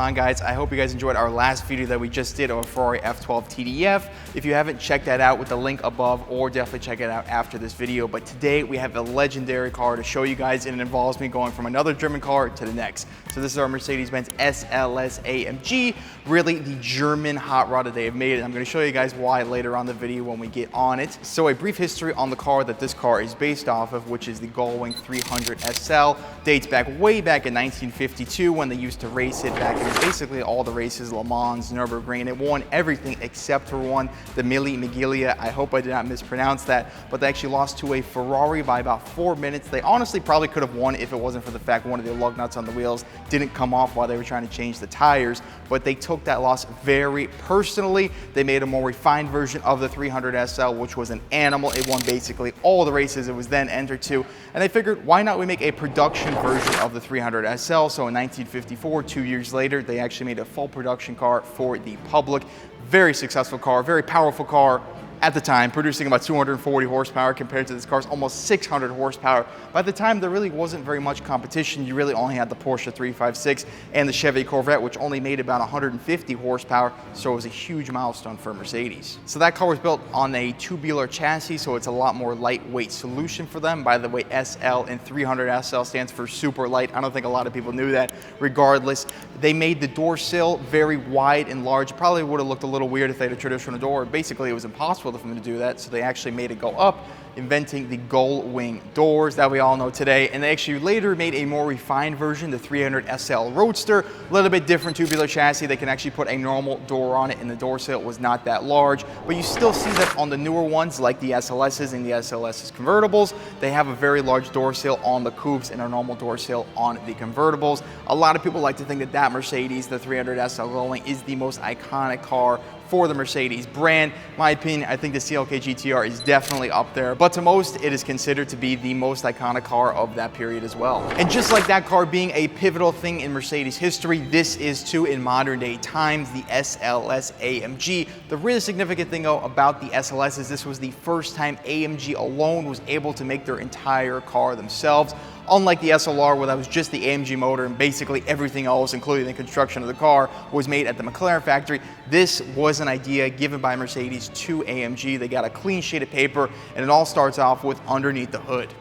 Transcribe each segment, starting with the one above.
on, guys? I hope you guys enjoyed our last video that we just did of a Ferrari F12 TDF. If you haven't, checked that out with the link above, or definitely check it out after this video. But today we have a legendary car to show you guys, and it involves me going from another German car to the next. So this is our Mercedes-Benz SLS AMG, really the German hot rod that they have made. And I'm going to show you guys why later on the video when we get on it. So a brief history on the car that this car is based off of, which is the Gullwing 300 SL, dates back way back in 1952 when they used to race it back in basically all the races, Le Mans, Nürburgring. It won everything except for one, the Mille Miglia. I hope I did not mispronounce that, but they actually lost to a Ferrari by about 4 minutes. They honestly probably could have won if it wasn't for the fact one of the lug nuts on the wheels didn't come off while they were trying to change the tires, but they took that loss very personally. They made a more refined version of the 300 SL, which was an animal. It won basically all the races it was then entered to, and they figured, why not we make a production version of the 300 SL? So in 1954, 2 years later, they actually made a full production car for the public. Very successful car, very powerful car at the time, producing about 240 horsepower compared to this car's almost 600 horsepower. By the time, there really wasn't very much competition. You really only had the Porsche 356 and the Chevy Corvette, which only made about 150 horsepower, so it was a huge milestone for Mercedes. So that car was built on a tubular chassis, so it's a lot more lightweight solution for them. By the way, SL in 300 SL stands for super light. I don't think a lot of people knew that. Regardless, they made the door sill very wide and large. It probably would have looked a little weird if they had a traditional door. Basically, it was impossible for them to do that, so they actually made it go up, inventing the gull-wing doors that we all know today. And they actually later made a more refined version, the 300 SL Roadster, a little bit different tubular chassis. They can actually put a normal door on it, and the door sill was not that large, but you still see that on the newer ones like the SLSs and the SLSs convertibles. They have a very large door sill on the coupes and a normal door sill on the convertibles. A lot of people like to think that that Mercedes, the 300 SL Gullwing, is the most iconic car for the Mercedes brand. In my opinion, I think the CLK GTR is definitely up there, but to most, it is considered to be the most iconic car of that period as well. And just like that car being a pivotal thing in Mercedes history, this is too in modern day times, the SLS AMG. The really significant thing though about the SLS is this was the first time AMG alone was able to make their entire car themselves. Unlike the SLR, where that was just the AMG motor and basically everything else, including the construction of the car, was made at the McLaren factory, this was an idea given by Mercedes to AMG. They got a clean sheet of paper, and it all starts off with underneath the hood.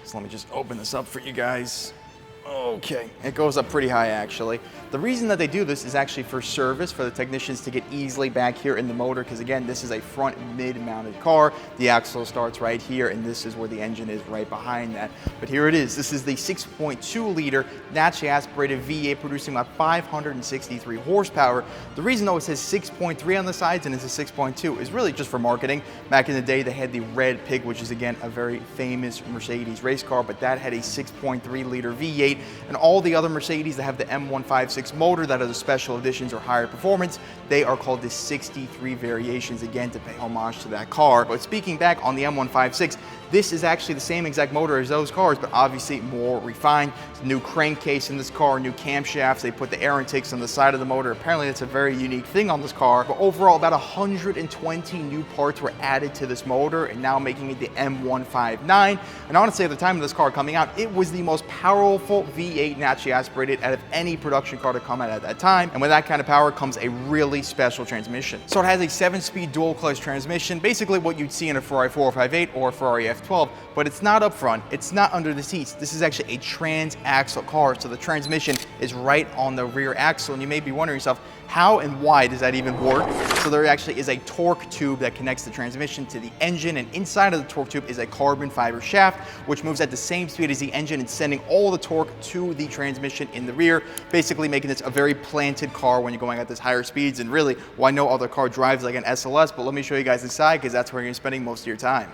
So let me just open this up for you guys. Okay, it goes up pretty high actually. The reason that they do this is actually for service, for the technicians to get easily back here in the motor, because again, this is a front mid-mounted car. The axle starts right here, and this is where the engine is right behind that. But here it is. This is the 6.2 liter naturally aspirated V8 producing about 563 horsepower. The reason though it says 6.3 on the sides and it's a 6.2 is really just for marketing. Back in the day, they had the Red Pig, which is again a very famous Mercedes race car, but that had a 6.3 liter V8, and all the other Mercedes that have the M156 motor that are the special editions or higher performance, they are called the 63 variations, again to pay homage to that car. But speaking back on the M156, this is actually the same exact motor as those cars, but obviously more refined. New crankcase in this car, new camshafts. They put the air intakes on the side of the motor. Apparently that's a very unique thing on this car. But overall, about 120 new parts were added to this motor, and now making it the M159. And honestly, at the time of this car coming out, it was the most powerful V8 naturally aspirated out of any production car to come out at that time. And with that kind of power comes a really special transmission. So it has a 7-speed dual clutch transmission, basically what you'd see in a Ferrari 458 or a Ferrari F12, but it's not up front, it's not under the seats. This is actually a transaxle car, so the transmission is right on the rear axle, and you may be wondering yourself, how and why does that even work? So there actually is a torque tube that connects the transmission to the engine, and inside of the torque tube is a carbon fiber shaft, which moves at the same speed as the engine and sending all the torque to the transmission in the rear, basically making this a very planted car when you're going at this higher speeds, and really why no other car drives like an SLS. But let me show you guys inside, because that's where you're spending most of your time.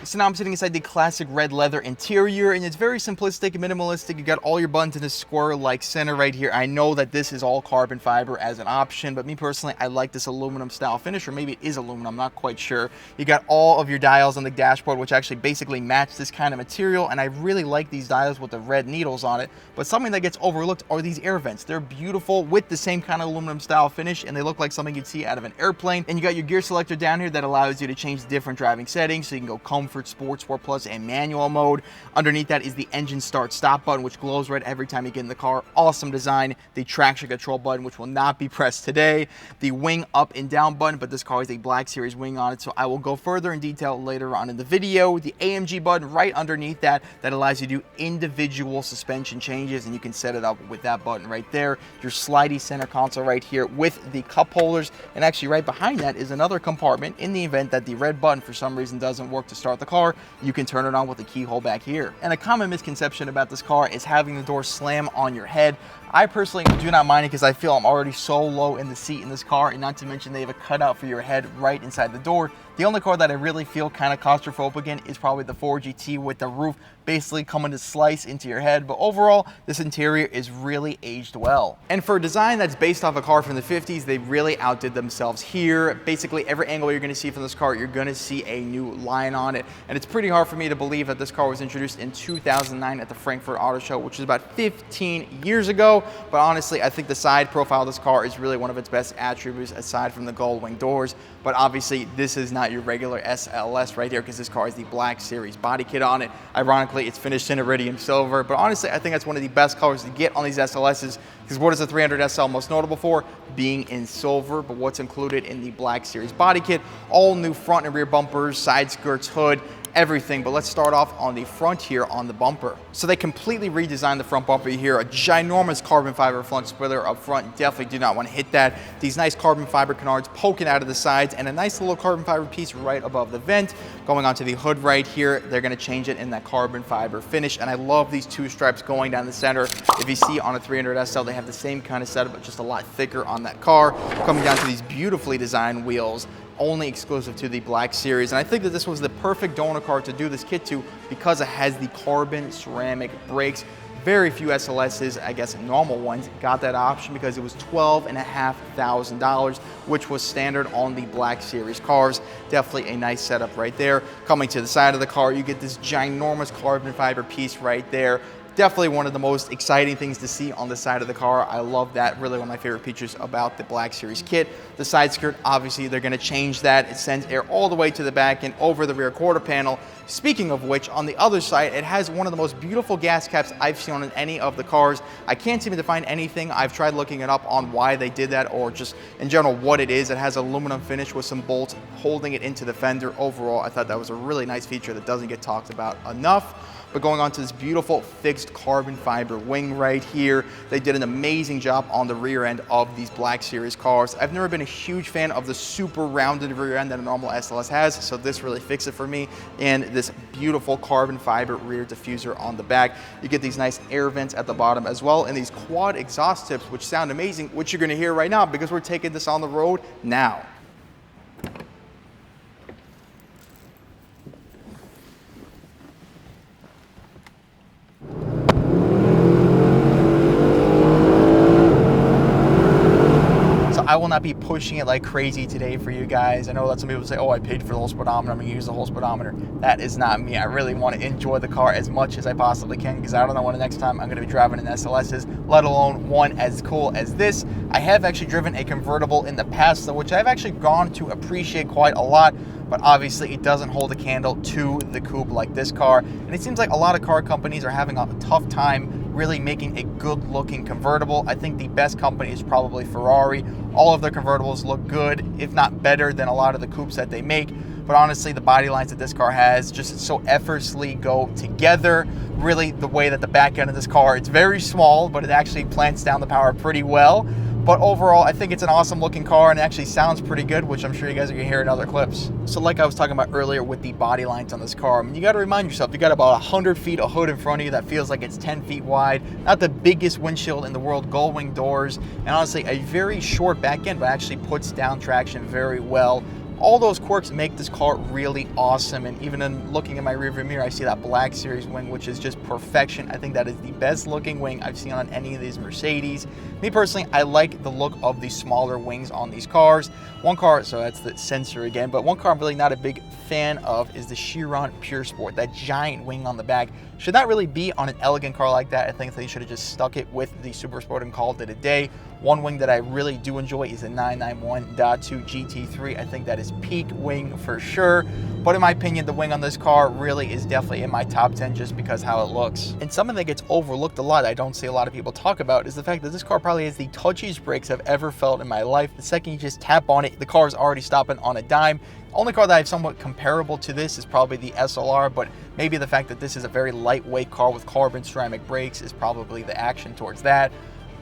So now I'm sitting inside the classic red leather interior, and it's very simplistic and minimalistic. You got all your buttons in a square-like center right here. I know that this is all carbon fiber as an option, but me personally, I like this aluminum style finish, or maybe it is aluminum, I'm not quite sure. You got all of your dials on the dashboard, which actually basically match this kind of material, and I really like these dials with the red needles on it. But something that gets overlooked are these air vents. They're beautiful with the same kind of aluminum style finish, and they look like something you'd see out of an airplane. And you got your gear selector down here that allows you to change different driving settings, so you can go comfort, Comfort, Sport, Sport Plus, and manual mode. Underneath that is the engine start stop button, which glows red every time you get in the car. Awesome design. The traction control button, which will not be pressed today. The wing up and down button, but this car has a Black Series wing on it, so I will go further in detail later on in the video. The AMG button right underneath that allows you to do individual suspension changes, and you can set it up with that button right there. Your slidey center console right here with the cup holders, and actually right behind that is another compartment. In the event that the red button for some reason doesn't work to start the car, you can turn it on with the keyhole back here. And a common misconception about this car is having the door slam on your head. I personally do not mind it because I feel I'm already so low in the seat in this car, and not to mention they have a cutout for your head right inside the door. The only car that I really feel kind of claustrophobic in is probably the 4GT with the roof basically coming to slice into your head, but overall, this interior is really aged well. And for a design that's based off a car from the 50s, they really outdid themselves here. Basically, every angle you're gonna see from this car, you're gonna see a new line on it, and it's pretty hard for me to believe that this car was introduced in 2009 at the Frankfurt Auto Show, which is about 15 years ago, but honestly, I think the side profile of this car is really one of its best attributes aside from the gold wing doors, but obviously, this is not your regular SLS right here because this car has the Black Series body kit on it. Ironically, it's finished in iridium silver, but honestly, I think that's one of the best colors to get on these SLSs because what is the 300 SL most notable for? Being in silver, but what's included in the Black Series body kit? All new front and rear bumpers, side skirts, hood, everything. But let's start off on the front here on the bumper. So they completely redesigned the front bumper here. A ginormous carbon fiber front spoiler up front. Definitely do not want to hit that. These nice carbon fiber canards poking out of the sides and a nice little carbon fiber piece right above the vent. Going onto the hood right here, they're going to change it in that carbon fiber finish. And I love these two stripes going down the center. If you see on a 300 SL, they have the same kind of setup, but just a lot thicker on that car. Coming down to these beautifully designed wheels, only exclusive to the Black Series, and I think that this was the perfect donor car to do this kit to because it has the carbon ceramic brakes. Very few SLSs, I guess normal ones, got that option because it was $12,500, which was standard on the Black Series cars. Definitely a nice setup right there. Coming to the side of the car, you get this ginormous carbon fiber piece right there. Definitely one of the most exciting things to see on the side of the car. I love that. Really one of my favorite features about the Black Series kit. The side skirt, obviously they're going to change that. It sends air all the way to the back and over the rear quarter panel. Speaking of which, on the other side, it has one of the most beautiful gas caps I've seen on any of the cars. I can't seem to find anything. I've tried looking it up on why they did that or just in general what it is. It has aluminum finish with some bolts holding it into the fender. Overall, I thought that was a really nice feature that doesn't get talked about enough. But going on to this beautiful fixed carbon fiber wing right here, they did an amazing job on the rear end of these Black Series cars. I've never been a huge fan of the super rounded rear end that a normal SLS has, so this really fixed it for me. And this beautiful carbon fiber rear diffuser on the back. You get these nice air vents at the bottom as well, and these quad exhaust tips, which sound amazing, which you're gonna hear right now because we're taking this on the road now. I will not be pushing it like crazy today for you guys. I know that some people say, oh, I paid for the whole speedometer, I'm gonna use the whole speedometer. That is not me. I really want to enjoy the car as much as I possibly can because I don't know when the next time I'm gonna be driving an SLS's, let alone one as cool as this. I have actually driven a convertible in the past though, which I've actually gone to appreciate quite a lot, but obviously it doesn't hold a candle to the coupe like this car. And it seems like a lot of car companies are having a tough time really making a good looking convertible. I think the best company is probably Ferrari. All of their convertibles look good, if not better than a lot of the coupes that they make. But honestly, the body lines that this car has just so effortlessly go together. Really, the way that the back end of this car, it's very small, but it actually plants down the power pretty well. But overall, I think it's an awesome looking car and it actually sounds pretty good, which I'm sure you guys are gonna hear in other clips. So like I was talking about earlier with the body lines on this car, I mean, you gotta remind yourself, you got about 100 feet of hood in front of you that feels like it's 10 feet wide, not the biggest windshield in the world, gold wing doors, and honestly, a very short back end, but actually puts down traction very well. All those quirks make this car really awesome, and even in looking in my rearview mirror, I see that Black Series wing, which is just perfection. I think that is the best looking wing I've seen on any of these Mercedes. Me personally, I like the look of the smaller wings on these cars. One car, so that's the sensor again, but one car I'm really not a big fan of is the Chiron Pure Sport. That giant wing on the back should not really be on an elegant car like that. I think they should have just stuck it with the Super Sport and called it a day. One wing that I really do enjoy is the 991.2 GT3. I think that is peak wing for sure. But in my opinion, the wing on this car really is definitely in my top 10 just because how it looks. And something that gets overlooked a lot, I don't see a lot of people talk about, is the fact that this car probably has the touchiest brakes I've ever felt in my life. The second you just tap on it, the car is already stopping on a dime. Only car that I have somewhat comparable to this is probably the SLR, but maybe the fact that this is a very lightweight car with carbon ceramic brakes is probably the action towards that.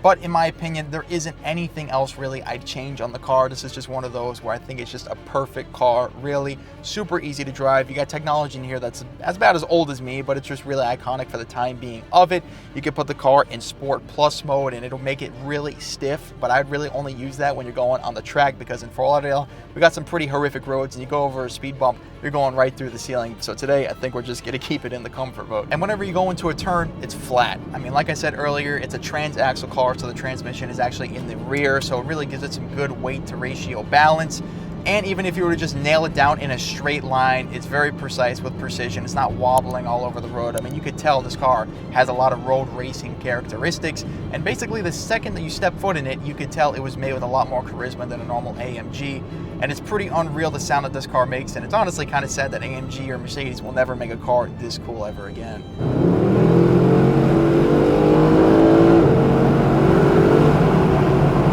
But in my opinion, there isn't anything else really I'd change on the car. This is just one of those where I think it's just a perfect car, really super easy to drive. You got technology in here that's about as old as me, but it's just really iconic for the time being of it. You can put the car in Sport Plus mode and it'll make it really stiff, but I'd really only use that when you're going on the track, because in Fort Lauderdale, we got some pretty horrific roads and you go over a speed bump, you're going right through the ceiling. So today, I think we're just gonna keep it in the comfort mode. And whenever you go into a turn, it's flat. I mean, like I said earlier, it's a transaxle car, so the transmission is actually in the rear, so it really gives it some good weight to ratio balance. And even if you were to just nail it down in a straight line, it's very precise with precision. It's not wobbling all over the road. I mean, you could tell this car has a lot of road racing characteristics. And basically the second that you step foot in it, you could tell it was made with a lot more charisma than a normal AMG. And it's pretty unreal the sound that this car makes. And it's honestly kind of sad that AMG or Mercedes will never make a car this cool ever again.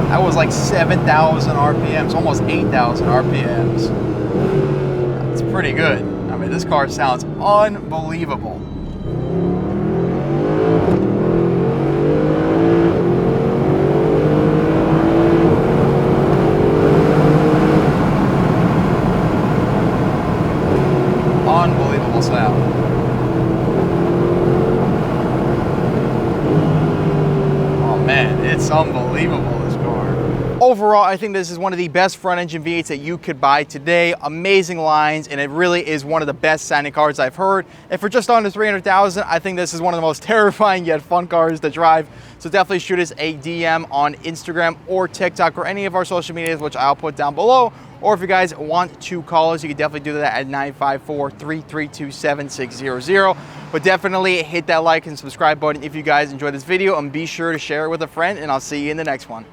That was like 7,000 RPMs, almost 8,000 RPMs. It's pretty good. I mean, this car sounds unbelievable. Unbelievable sound. Oh man, it's unbelievable. Overall, I think this is one of the best front engine V8s that you could buy today. Amazing lines, and it really is one of the best sounding cars I've heard. And for just under 300,000, I think this is one of the most terrifying yet fun cars to drive. So definitely shoot us a DM on Instagram or TikTok or any of our social medias, which I'll put down below. Or if you guys want to call us, you can definitely do that at 954-332-7600. But definitely hit that like and subscribe button if you guys enjoyed this video, and be sure to share it with a friend, and I'll see you in the next one.